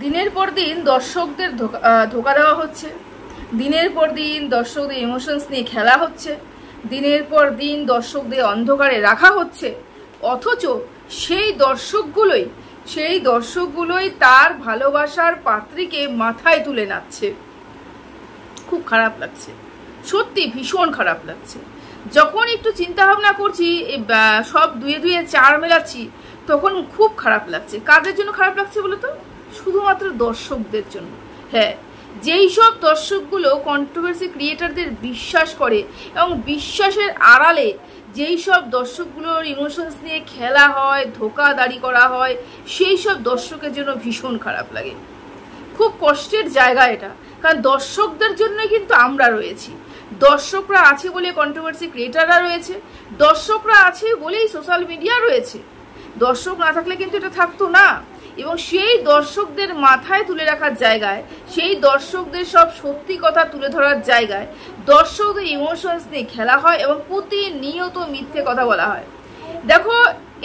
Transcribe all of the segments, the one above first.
দিনের পর দিন দর্শকদের ধোকা দেওয়া হচ্ছে, দিনের পর দিন দর্শকদের ইমোশনস নিয়ে খেলা হচ্ছে, দিনের পর দিন দর্শকদের অন্ধকারে রাখা হচ্ছে। অথচ সেই দর্শকগুলোই তার ভালোবাসার পাত্রীকে মাথায় তুলে নাচছে। খুব খারাপ লাগছে, সত্যি ভীষণ খারাপ লাগছে। যখন একটু চিন্তা ভাবনা করছি, সব দুয়ে দুয়ে চার মেলাচ্ছি, তখন খুব খারাপ লাগছে। কাদের জন্য খারাপ লাগছে বলো তো? শুধুমাত্র দর্শকদের জন্য। হ্যাঁ, যেই সব দর্শকগুলো কন্ট্রোভার্সি ক্রিয়েটারদের বিশ্বাস করে এবং বিশ্বাসের আড়ালে যেই সব দর্শকগুলোর ইমোশনস নিয়ে খেলা হয়, ধোকাদারি করা হয়, সেই সব দর্শকের জন্য ভীষণ খারাপ লাগে। খুব কষ্টের জায়গা এটা, কারণ দর্শকদের জন্য কিন্তু আমরা রয়েছি। দর্শকরা আছে বলে কন্ট্রোভার্সি ক্রিয়েটাররা রয়েছে, দর্শকরা আছে বলেই সোশ্যাল মিডিয়া রয়েছে। দর্শক না থাকলে কিন্তু এটা থাকতো না। এবং সেই দর্শকদের মাথায় তুলে রাখার জায়গায়, সেই দর্শকদের সব সত্যি কথা তুলে ধরার জায়গায় দর্শকদের ইমোশনস নিয়ে খেলা হয় এবং প্রতিনিয়ত মিথ্যে কথা বলা হয়। দেখো,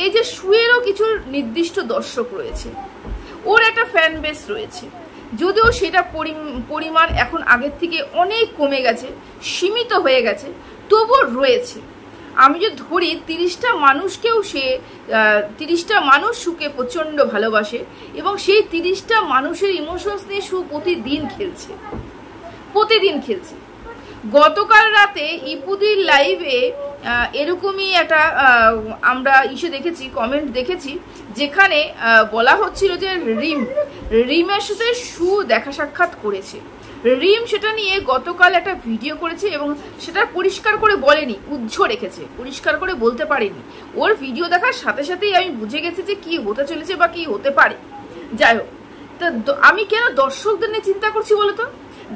এই যে শুয়েরও কিছু নির্দিষ্ট দর্শক রয়েছে, ওর একটা ফ্যান বেস রয়েছে, যদিও সেটা পরিমাণ এখন আগের থেকে অনেক কমে গেছে, সীমিত হয়ে গেছে, তবুও রয়েছে। আমি যে ধরি 30টা মানুষকেও সে 30টা মানুষ সুকে প্রচন্ড ভালোবাসে এবং সেই 30টা মানুষের ইমোশনস নিয়ে সু প্রতিদিন খেলছে। গতকাল রাতে ইপুদির লাইভে এরকমই একটা আমরা দেখেছি, কমেন্ট দেখেছি, যেখানে বলা হচ্ছিল যে রিমের সাথে সু দেখা সাক্ষাৎ করেছে। রিম সেটা নিয়ে গতকাল একটা ভিডিও করেছে এবং সেটা পরিষ্কার করে বলেনি, উজ্জ্ব রেখেছে, পরিষ্কার করে বলতে পারেনি। ওর ভিডিও দেখার সাথে সাথেই আমি বুঝে গেছি যে কি হতে চলেছে বা কি হতে পারে। যাই হোক, তো আমি কেন দর্শকদের নিয়ে চিন্তা করছি বলতো?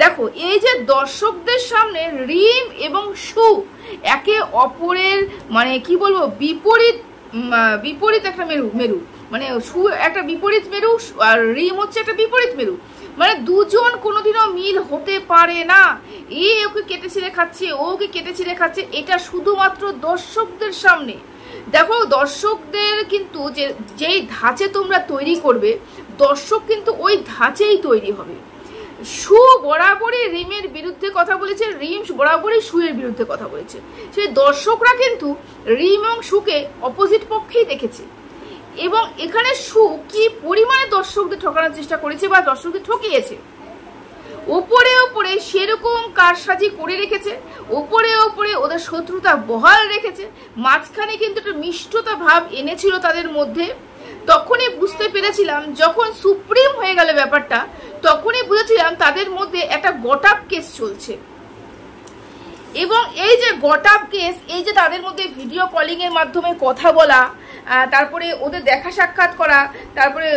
দেখো, এই যে দর্শকদের সামনে রিম এবং সু একে অপরের মানে কি বলবো বিপরীত একটা মেরু, মানে সু একটা বিপরীত মেরু আর রিম হচ্ছে একটা বিপরীত মেরু। মানে দুজন কোনোদিনও মিল হতে পারে না। এ ওকে কেটে ছিঁড়ে খাচ্ছে, ও ওকে কেটে ছিঁড়ে খাচ্ছে, এটা শুধুমাত্র দর্শকদের সামনে। দেখো, দর্শকদের কিন্তু যেই ধাঁচে তোমরা তৈরি করবে, দর্শক কিন্তু ওই ধাঁচেই তৈরি হবে। সু বরাবরই রিমের বিরুদ্ধে কথা বলেছে, রিম বরাবরই সুয়ের বিরুদ্ধে কথা বলেছে। সেই দর্শকরা কিন্তু রিম এবং সুকে অপোজিট পক্ষেই দেখেছে এবং এখানে সু কি পরিমাণে দর্শকদের ঠকানোর চেষ্টা করেছে বা দর্শকদের ঠকিয়েছে, ওপরে ওপরে সেরকম কারসাজি করে রেখেছে, ওপরে ওপরে ওদের শত্রুতা বহাল রেখেছে, মাঝখানে কিন্তু একটা মিষ্টতা ভাব এনেছিল তাদের মধ্যে। তখনই বুঝতে পেরেছিলাম, যখন সুপ্রিম হয়ে গেল ব্যাপারটা, তখনই বুঝেছিলাম তাদের মধ্যে একটা গটাপ কেস চলছে। এবং এই যে গটাপ কেস, এই যে তাদের মধ্যে ভিডিও কলিং এর মাধ্যমে কথা বলা, তারপরে ওদের দেখা সাক্ষাৎ করা, তারপরে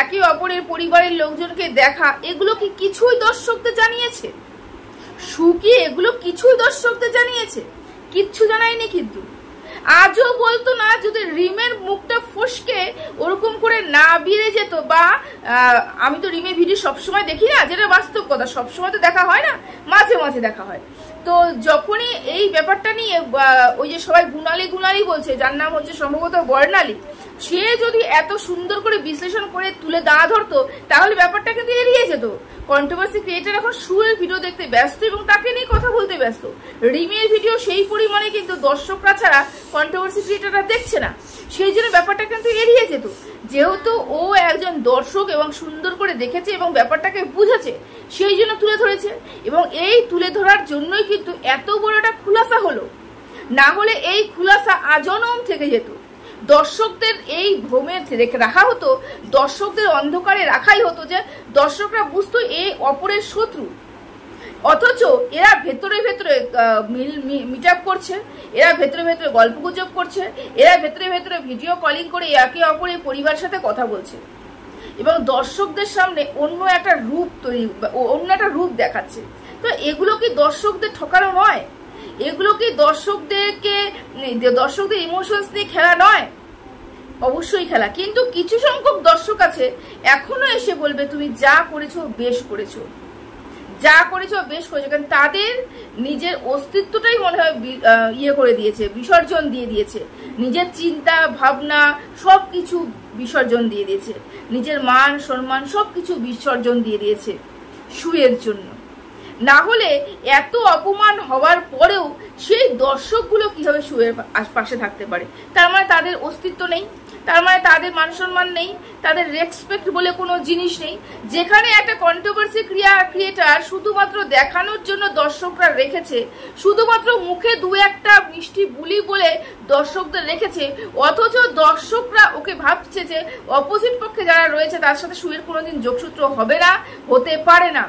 একে অপরের পরিবারের লোকজনকে দেখা, এগুলো কি কিছুই দর্শকদের জানিয়েছে? সুকি এগুলো কিছুই দর্শকদের জানিয়েছে? কিচ্ছু জানায়নি। কিন্তু আজও বলতো না যদি রিমের মুখটা ফসকে ওরকম করে না বেরিয়ে যেত, বা আমি তো রিমের ভিডিও সবসময় দেখি না, যেটা বাস্তব কথা, সবসময় তো দেখা হয় না, মাঝে মাঝে দেখা হয়। তো যখনই এই ব্যাপারটা নিয়ে ওই যে সবাই গুণালি বলছে, যার নাম হচ্ছে সম্ভবত বর্ণালী, সে যদি এত সুন্দর করে বিশ্লেষণ করে তুলে দাঁড়া ধরতো, তাহলে ব্যাপারটা কিন্তু এড়িয়ে যেত। কন্ট্রোভার্সি ক্রিয়েটার এখন সুয়ের ভিডিও দেখতে ব্যস্ত এবং তাকে নিয়ে কথা বলতে ব্যস্ত। রিমের ভিডিও সেই পরিমাণে কিন্তু দর্শকরা ছাড়া কন্ট্রোভার্সি ক্রিয়েটাররা দেখছে না, সেই জন্য ব্যাপারটা কিন্তু এড়িয়ে যেত। যেহেতু ও একজন দর্শক এবং সুন্দর করে দেখেছে এবং ব্যাপারটাকে বুঝেছে, সেই জন্য তুলে ধরেছে। এবং এই তুলে ধরার জন্যই কিন্তু এত বড় একটা খুলাসা হলো, না হলে এই খুলাসা আজনম থেকে যেত। দর্শকদের এই ভ্রমে রাখা হতো, দর্শকদের অন্ধকারে রাখাই হতো, যে দর্শকরা বুঝতো এই অপরের শত্রু। অথচ এরা ভেতরে ভেতরে মিট আপ করছে, এরা ভেতরে ভেতরে গল্প গুজব করছে, এরা ভেতরে ভেতরে ভিডিও কলিং করে একে অপরের পরিবারের সাথে কথা বলছে এবং দর্শকদের সামনে অন্য একটা রূপ দেখাচ্ছে। তো এগুলো কি দর্শকদের ঠকানো নয়? এগুলো কি দর্শকদের ইমোশনস নিয়ে খেলা নয়? অবশ্যই খেলা। কিন্তু কিছু সংখ্যক দর্শক আছে এখনো এসে বলবে তুমি যা করেছো বেশ করেছো, কারণ তাদের নিজের অস্তিত্বটাই মনে হয় বিসর্জন দিয়ে দিয়েছে, নিজের চিন্তা ভাবনা সবকিছু বিসর্জন দিয়ে দিয়েছে, নিজের মান সম্মান সবকিছু বিসর্জন দিয়ে দিয়েছে শুয়ের জন্য। না হলে এত অপমান হওয়ার পরেও সেই দর্শকগুলো কিভাবে শুয়ের পাশে থাকতে পারে? তার মানে তাদের অস্তিত্ব নেই, তার মানে তাদের মান সম্মান নেই, তাদের রেসপেক্ট বলে কোনো জিনিস নেই। যেখানে একটা কন্ট্রোভার্সি ক্রিয়েটার শুধুমাত্র দেখানোর জন্য দর্শকরা রেখেছে, শুধুমাত্র মুখে দু একটা মিষ্টি বুলি বলে দর্শকদের রেখেছে, অথচ দর্শকরা ওকে ভাবছে যে অপোজিট পক্ষে যারা রয়েছে তার সাথে শুয়ের কোনোদিন যোগসূত্র হবে না, হতে পারে না।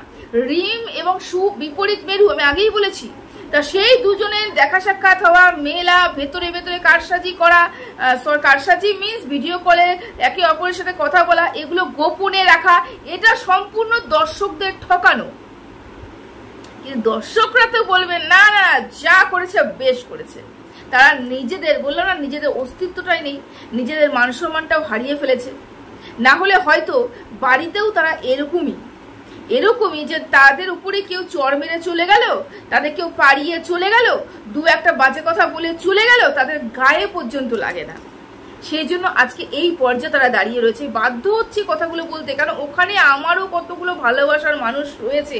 রিম এবং সু বিপরীত মেরু, আমি আগেই বলেছি। তা সেই দুজনের দেখা সাক্ষাৎ হওয়া, মেলা, ভেতরে ভেতরে কারসাজি করা, কারসাজি মিন্স ভিডিও কলে একে অপরের সাথে কথা বলা, এগুলো গোপনে রাখা, এটা সম্পূর্ণ দর্শকদের ঠকানো। কিন্তু দর্শকরা তো বলবেন না না যা করেছে বেশ করেছে। তারা নিজেদের, বললো না, নিজেদের অস্তিত্বটাই নেই, নিজেদের মান সম্মানটাও হারিয়ে ফেলেছে। না হলে হয়তো বাড়িতেও তারা এরকমই যে তাদের উপরে কেউ চড় মেরে চলে গেল, তাদের কেউ পাড়িয়ে চলে গেল, দু একটা বাজে কথা বলে চলে গেল, তাদের গায়ে পর্যন্ত লাগে না। সেই জন্য আজকে এই পর্যায়ে তারা দাঁড়িয়ে রয়েছে। বাধ্য হচ্ছে কথাগুলো বলতে, কারণ ওখানে আমারও কতগুলো ভালোবাসার মানুষ রয়েছে,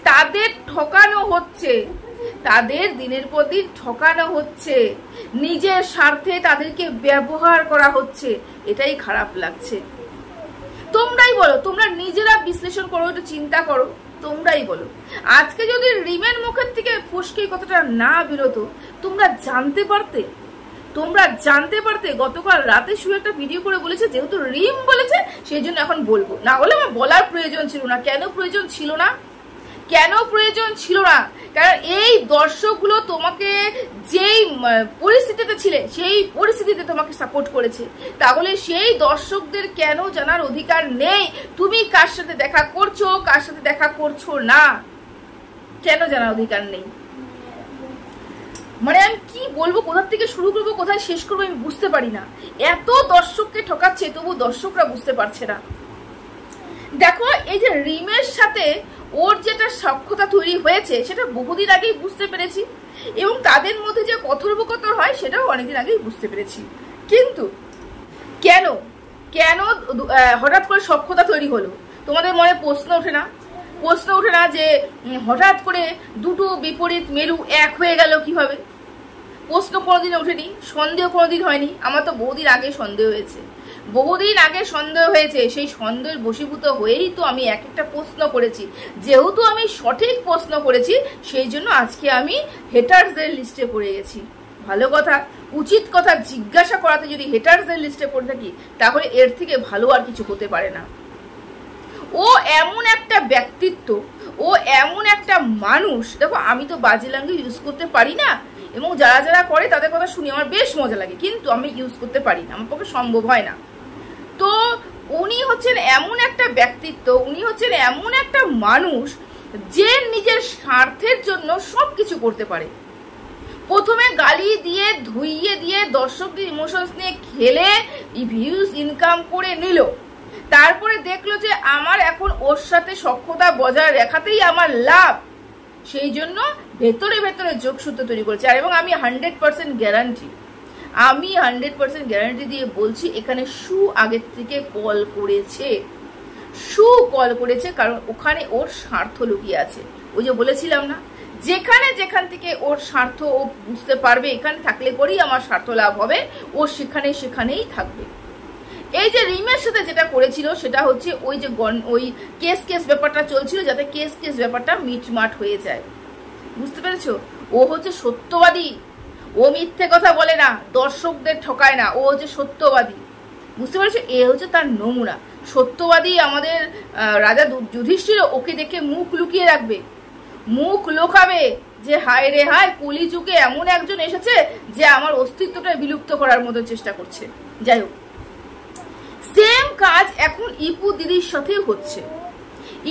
তাদের ঠকানো হচ্ছে, তাদের দিনের পর দিন ঠকানো হচ্ছে, নিজের স্বার্থে তাদেরকে ব্যবহার করা হচ্ছে। এটাই খারাপ লাগছে। তোমরাই বলো, তোমরা নিজেরা বিশ্লেষণ করো, একটু চিন্তা করো, তোমরাই বলো। আজকে যদি রিমের মুখের থেকে ফসকে কথাটা না বেরোতো, তোমরা জানতে পারতে গতকাল রাতে শুয়ে একটা ভিডিও করে বলেছে, যেহেতু রিম বলেছে সেই জন্য এখন বলবো, না হলে আমার বলার প্রয়োজন ছিল না। কেন প্রয়োজন ছিল না? কারণ এই দর্শকগুলো তোমাকে যেই পরিস্থিতিতে ছিলে সেই পরিস্থিতিতে তোমাকে সাপোর্ট করেছে, তাহলে সেই দর্শকদের কেন জানার অধিকার নেই তুমি কার সাথে দেখা করছো, কার সাথে দেখা করছো না? কেন জানার অধিকার নেই? মানে আমি কি বলবো, কোথা থেকে শুরু করবো, কোথায় শেষ করবো আমি বুঝতে পারি না। এত দর্শককে ঠকাচ্ছে, তবু দর্শকরা বুঝতে পারছে না। দেখো, এই যে রিমের সাথে ওর যেটা সখ্যতা তৈরি হয়েছে সেটা বহুদিন আগেই বুঝতে পেরেছি, এবং তাদের মধ্যে যে কথোপকথন হয় সেটাও অনেকদিন আগেই বুঝতে পেরেছি। কিন্তু কেন হঠাৎ করে সখ্যতা তৈরি হলো? তোমাদের মনে প্রশ্ন ওঠে না যে হঠাৎ করে দুটো বিপরীত মেরু এক হয়ে গেল কিভাবে? প্রশ্ন কোনোদিন ওঠেনি, সন্দেহ কোনোদিন হয়নি? আমার তো বহুদিন আগে সন্দেহ হয়েছে, সেই সন্দেহের বশীভূত হয়েই তো আমি এক একটা প্রশ্ন করেছি। যেহেতু আমি সঠিক প্রশ্ন করেছি, সেই জন্য আজকে আমি হেটার্সদের লিস্টে পড়ে গেছি। ভালো কথা, উচিত কথা জিজ্ঞাসা করাতে যদি হেটার্সদের লিস্টে পড়ে থাকি, তাহলে এর থেকে ভালো আর কিছু হতে পারে না। ও এমন একটা ব্যক্তিত্ব, ও এমন একটা মানুষ। দেখো, আমি তো বাজে ল্যাঙ্গুয়েজ ইউজ করতে পারি না, এবং যারা যারা করে তাদের কথা শুনি আমার বেশ মজা লাগে, কিন্তু আমি ইউজ করতে পারি না, আমার পক্ষে সম্ভব হয় না। তো উনি হচ্ছেন এমন একটা ব্যক্তিত্ব, উনি হচ্ছেন এমন একটা মানুষ যে নিজের স্বার্থের জন্য সবকিছু করতে পারে। প্রথমে গালি দিয়ে, ধুইয়ে দিয়ে, দর্শকদের ইমোশনস নিয়ে খেলে ভিউজ ইনকাম করে নিল। তারপরে দেখলো যে আমার এখন ওর সাথে সখ্যতা বজায় রাখাতেই আমার লাভ, সেই জন্য ভেতরে ভেতরে যোগসূত্র তৈরি করেছে। আর এবং আমি 100% গ্যারান্টি দিয়ে বলছি, এখানে সু আগের থেকে কল করেছে, কারণ ওখানে ওর স্বার্থ লুকিয়ে আছে। ওই যে বলেছিলাম না, যেখান থেকে ওর স্বার্থ ও বুঝতে পারবে, এখানে থাকলে পরেই আমার স্বার্থ লাভ হবে, ও সেখানেই থাকবে। এই যে রিমের সাথে যেটা করেছিল সেটা হচ্ছে ওই কেস ব্যাপারটা চলছিল, যাতে কেস ব্যাপারটা মিটমাট হয়ে যায়। বুঝতে পেরেছো? ও হচ্ছে সত্যবাদী, ও মিথ্যে কথা বলে না, দর্শকদের ঠকায় না, ও হচ্ছে সত্যবাদী। বুঝতে পেরেছো? এ হচ্ছে তার নমুনা। সত্যবাদী আমাদের রাজা যুধিষ্ঠির ওকে দেখে মুখ লুকিয়ে রাখবে, মুখ লোকাবে যে হায় রে হায়, কলিযুগে এমন একজন এসেছে যে আমার অস্তিত্বটা বিলুপ্ত করার মতো চেষ্টা করছে। যাই হোক, সেম কাজ এখন ইপু দিদির সাথে হচ্ছে।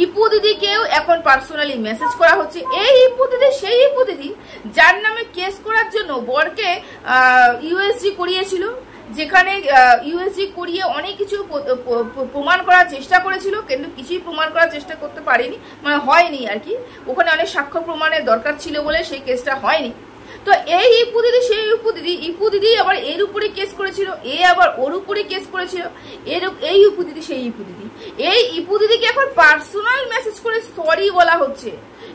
ইপু দিদিকেও এখন পার্সোনালি মেসেজ করা হচ্ছে। এই ইপু দিদি সেই ইপু দিদি যার নামে কেস করার জন্য বরকে ইউএসজি করিয়েছিল, যেখানে ইউএসজি করিয়ে অনেক কিছু প্রমাণ করার চেষ্টা করেছিল, কিন্তু কিছুই প্রমাণ করার চেষ্টা করতে পারেনি, মানে হয়নি আর কি। ওখানে অনেক সাক্ষ্য প্রমাণের দরকার ছিল বলে সেই কেসটা হয়নি। তো এই ইপু দিদি সেই ইপু দিদি আবার এর উপরে কেস করেছিল, এ আবার ওর উপরে কেস করেছিল। এই ইপু দিদি সেই ইপু দিদি, এই ইপু দিদিকে এখন পার্সোনাল মেসেজ করে সরি বলা হচ্ছে।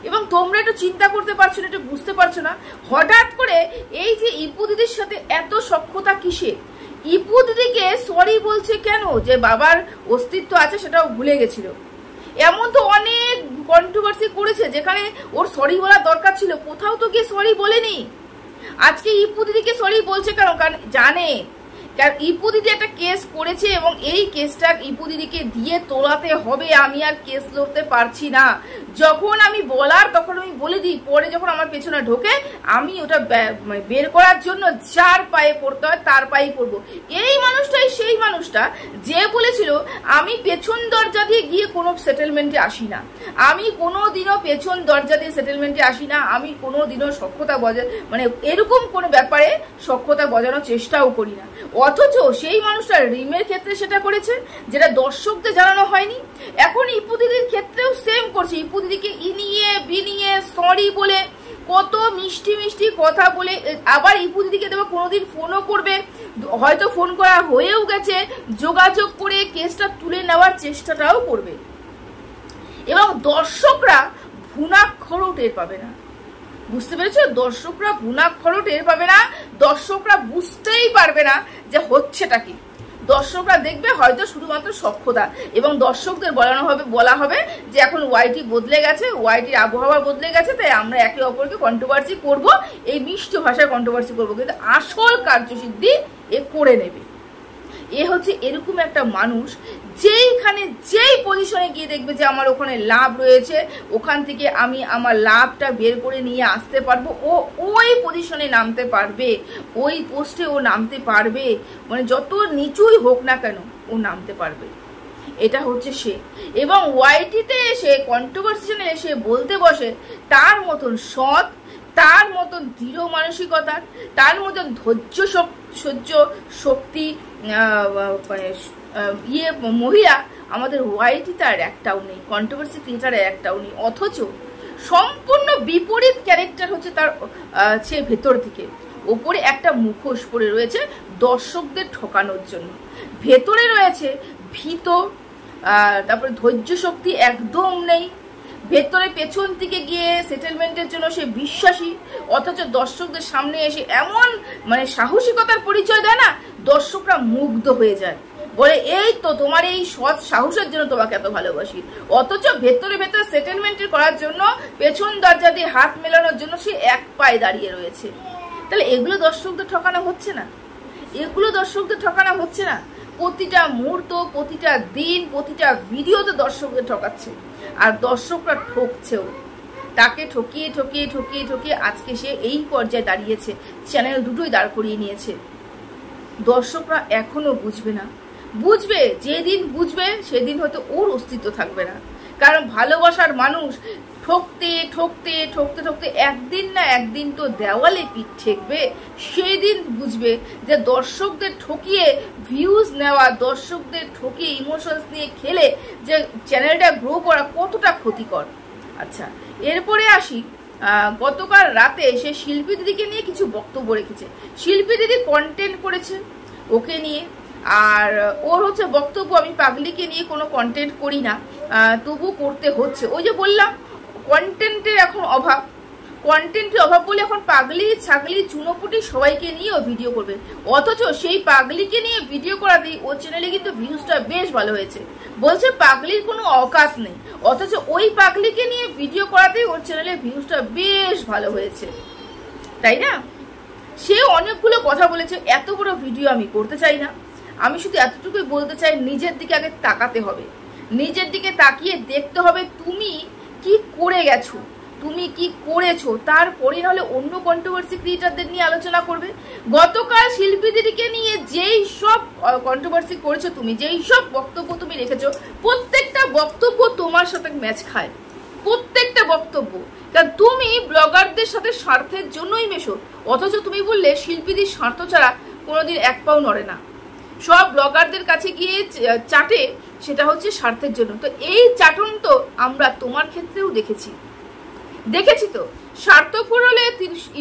এবং তোমরা একটু চিন্তা করতে পারছো না, একটু বুঝতে পারছো না, হঠাৎ করে এই যে ইপু দিদির সাথে এত সখ্যতা কিসে? ইপু দিদিকে সরি বলছে কেন? যে বাবার অস্তিত্ব আছে সেটাও ভুলে গেছিল। এমন তো অনেক কন্ট্রোভার্সি করেছে যেখানে ওর সরি বলার দরকার ছিল, কোথাও তো গিয়ে সরি বলেনি। আজকে ইপু দিদিকে সরি বলছে কেন? কারণ জানে ইপু দিদি একটা কেস করেছে এবং এই কেসটা ইপু দিদিকে দিয়ে তোলাতে হবে। আমি আর কেস লড়তে পারছি না। যখন আমি বলার তখন আমি বলে দিই, পরে যখন আমার পেছনে ঢোকে আমি ওটা বের করার জন্য যার পায়ে পড়তে হয় তার পায়ে পড়বো। এই মানুষটাই সেই মানুষটা যে বলেছিল আমি পেছন দরজা দিয়ে গিয়ে কোনো সেটেলমেন্টে আসি না, আমি কোনোদিনও পেছন দরজা দিয়ে সেটেলমেন্টে আসি না, আমি কোনোদিনও সখ্যতা মানে এরকম কোনো ব্যাপারে সখ্যতা বজানোর চেষ্টাও করি না। অথচ সেই মানুষটা রিমের ক্ষেত্রে সেটা করেছে যেটা দর্শকদের জানানো হয়নি। এখন ইপু দিদির ক্ষেত্রেও সেম করছে। ইপু দিদিকে ইনিয়ে বিনিয়ে সরি বলে কত মিষ্টি মিষ্টি কথা বলে, আবার ইপু দিদিকে দেবো কোনোদিন ফোনও করবে, হয়তো ফোন করা হয়েও গেছে, যোগাযোগ করে কেসটা তুলে নেওয়ার চেষ্টাটাও করবে। এবং দর্শকরা ভুনাক্ষরও টের পাবে না। বুঝতে পেরেছো? দর্শকরা ভুনাক্ষরও টের পাবে না, দর্শকরা বুঝতেই পারবে না যে হচ্ছেটা কি। দর্শকরা দেখবে হয়তো শুধুমাত্র সখ্যতা, এবং দর্শকদের বলা হবে যে এখন ওয়াইটি বদলে গেছে, ওয়াইটির আবহাওয়া বদলে গেছে, তাই আমরা একে অপরকে কন্ট্রোভার্সি করব, এই মিষ্ট ভাষায় কন্ট্রোভার্সি করবো। কিন্তু আসল কার্যসিদ্ধি এ করে নেবে। এ হচ্ছে এরকম একটা মানুষ যেইখানে যেই পজিশনে গিয়ে দেখবে যে আমার ওখানে লাভ রয়েছে, ওখান থেকে আমি আমার লাভটা বের করে নিয়ে আসতে পারবো, ও ওই পজিশনে নামতে পারবে, ওই পোস্টে ও নামতে পারবে, মানে যত নিচুই হোক না কেন ও নামতে পারবে। এটা হচ্ছে সে। এবং ওয়াইটিতে এসে কন্ট্রোভার্সি চ্যানেলে এসে বলতে বসে তার মতন সৎ, তার মতন দৃঢ় মানসিকতা, তার মতন ধৈর্য সহ্য শক্তি মহিলা আমাদের ওয়াইটিতে আর একটাও নেই, কন্ট্রোভার্সি ক্রিয়েটারে একটাও নেই। অথচ সম্পূর্ণ বিপরীত ক্যারেক্টার হচ্ছে তার সে ভেতর থেকে। ওপরে একটা মুখোশ পরে রয়েছে দর্শকদের ঠকানোর জন্য, ভেতরে রয়েছে ভীত, তারপরে ধৈর্য শক্তি একদম নেই, ভেতরে পেছন থেকে গিয়ে সেটেলমেন্টের জন্য সে বিশ্বাসী, অথচ দর্শকদের সামনে এসে এমন মানে সাহসিকতার পরিচয় দেয় না, দর্শকরা মুগ্ধ হয়ে যায়, বলে এই তো তোমার এই সৎ সাহসের জন্য তোমাকে এত ভালোবাসি। অথচ ভেতরে ভেতরে সেটেলমেন্ট করার জন্য পেছন দরজা দিয়ে হাত মেলানোর জন্য সে এক পায়ে দাঁড়িয়ে রয়েছে। তাহলে এগুলো দর্শকদের ঠকানো হচ্ছে না? এগুলো দর্শকদের ঠকানো হচ্ছে না? প্রতিটা মুহূর্ত, প্রতিটা দিন, প্রতিটা ভিডিওতে দর্শকদের ঠকাচ্ছে, আর দর্শকরা ঠকছেও। তাকে ঠকিয়ে ঠকিয়ে ঠকিয়ে ঠকিয়ে আজকে সে এই পর্যায়ে দাঁড়িয়েছে, চ্যানেল দুটোই দাঁড় করিয়ে নিয়েছে। দর্শকরা এখনো বুঝবে না, বুঝবে যেদিন বুঝবে সেদিন হয়তো ওর অস্তিত্ব থাকবে না। কারণ ভালোবাসার মানুষ ঠকতে ঠকতে ঠকতে ঠকতে একদিন না একদিন তো দেওয়ালে পিঠ ঠেকবে। সেদিন বুঝবে যে দর্শকদের ঠকিয়ে ভিউজ নেওয়া, দর্শকদের ঠকিয়ে ইমোশনস নিয়ে খেলে যে চ্যানেলটা গ্রো করা কতটা ক্ষতিকর। আচ্ছা, এরপরে আসি, গতকাল রাতে সে শিল্পী দিদিকে নিয়ে কিছু বক্তব্য রেখেছে। শিল্পী দিদি কন্টেন্ট করেছে ওকে নিয়ে, আর ওর হচ্ছে বক্তব্য আমি পাগলিকে নিয়ে কোনো কন্টেন্ট করি না, তবু করতে হচ্ছে। ওই যে বললাম কন্টেন্টের এখন অভাব, কন্টেন্টের অভাব বলে এখন পাগলি ছাগলি চুনোপুটি সবাইকে নিয়েও ভিডিও করবে। অথচ সেই পাগলিকে নিয়ে ভিডিও করাতেই ওর চ্যানেলে কিন্তু ভিউজটা বেশ ভালো হয়েছে। বলছে পাগলির কোনো অকাত নেই, অথচ ওই পাগলিকে নিয়ে ভিডিও করাতেই ওর চ্যানেলে ভিউজটা বেশ ভালো হয়েছে, তাই না? সে অনেকগুলো কথা বলেছে। এত বড় ভিডিও আমি করতে চাই না, আমি শুধু এতটুকুই বলতে চাই, নিজের দিকে আগে তাকাতে হবে, নিজের দিকে তাকিয়ে দেখতে হবে তুমি কি করে গেছো, তুমি কি করেছো, তারপরে নাহলে অন্য কন্ট্রোভার্সি ক্রিয়েটারদের নিয়ে আলোচনা করবে। গতকাল শিল্পী দিদিকে নিয়ে যেই সব কন্ট্রোভার্সি করেছো তুমি, যেই সব বক্তব্য তুমি রেখেছো, প্রত্যেকটা বক্তব্য তোমার সাথে ম্যাচ খায়, প্রত্যেকটা বক্তব্য। কারণ তুমি ব্লগারদের সাথে স্বার্থের জন্যই মেশো, অথচ তুমি বললে শিল্পীদের স্বার্থ ছাড়া কোনোদিন এক পাও নড়ে না, সব ব্লগারদের কাছে গিয়ে চাটে, সেটা হচ্ছে স্বার্থের জন্য। তো এই চাটন তো আমরা তোমার ক্ষেত্রেও দেখেছি, দেখেছি তো। স্বার্থপর হলে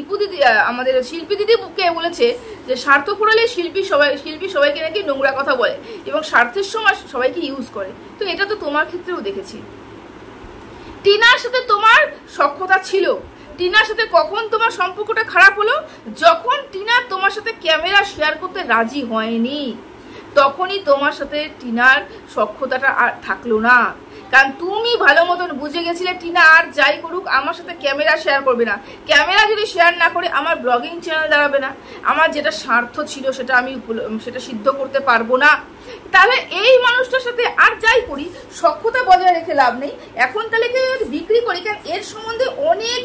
ইপু দিদি, আমাদের শিল্পী দিদি কে বলেছে যে স্বার্থপর হলে শিল্পী সবাইকে নাকি নোংরা কথা বলে এবং স্বার্থের সময় সবাইকে ইউজ করে। তো এটা তো তোমার ক্ষেত্রেও দেখেছি। টিনার সাথে তোমার সখ্যতা ছিল। টিনার সাথে কখন তোমার সম্পর্কটা খারাপ হলো? যখন টিনা তোমার সাথে ক্যামেরা শেয়ার করতে রাজি হয়নি, তখনই তোমার সাথে টিনার সখ্যতাটা আর থাকলো না। কারণ তুমি ভালো মতন বুঝে গেছিলে টিনা আর যাই করুক আমার সাথে ক্যামেরা শেয়ার করবে না। ক্যামেরা যদি শেয়ার না করে আমার ব্লগিং চ্যানেল দাঁড়াবে না, আমার যেটা স্বার্থ ছিল সেটা আমি সেটা সিদ্ধ করতে পারবো না। তাহলে এই মানুষটার সাথে আর যাই করি সখ্যতা বজায় রেখে লাভ নেই। এখন তাহলে কি বিক্রি করি? কারণ এর সম্বন্ধে অনেক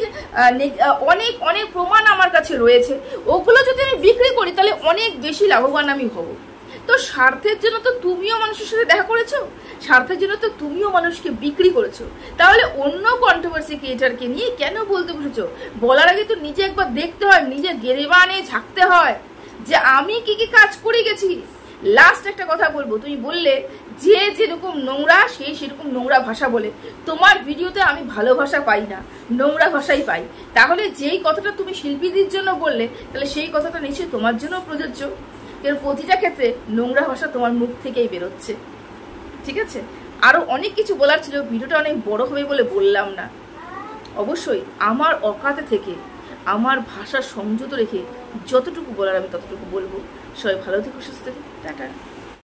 অনেক অনেক প্রমাণ আমার কাছে রয়েছে। ওগুলো যদি আমি বিক্রি করি তাহলে অনেক বেশি লাভবান আমি হব। তো স্বার্থের জন্য তো তুমিও মানুষের সাথে দেখা করেছো, স্বার্থের জন্য তো তুমিও মানুষকে বিক্রি করেছো। তাহলে অন্য কন্ট্রোভার্সি ক্রিয়েটারকে নিয়ে কেন বলতে বসেছো? বলার আগে তো নিজে একবার দেখতে হয়, নিজের গেরিমানে ঝাঁকতে হয় যে আমি কি কি কাজ করে গেছি। লাস্ট একটা কথা বলবো, তুমি বললে যে যেরকম নোংরা সেই সেরকম নোংরা ভাষা বলে। তোমার ভিডিওতে আমি ভালো ভাষা পাই না, নোংরা ভাষাই পাই। তাহলে যেই কথাটা তুমি শিল্পীদের জন্য বললে তাহলে সেই কথাটা নিশ্চয়ই তোমার জন্য প্রযোজ্য। এর প্রতিটা ক্ষেত্রে নোংরা ভাষা তোমার মুখ থেকেই বেরোচ্ছে। ঠিক আছে, আরো অনেক কিছু বলার ছিল, ভিডিওটা অনেক বড় হবে বলে বললাম না। অবশ্যই আমার অকাতে থেকে আমার ভাষা সংযত রেখে যতটুকু বলার আমি ততটুকু বলবো। সবাই ভালো থেকো, সুস্থ থেকো, টাটা।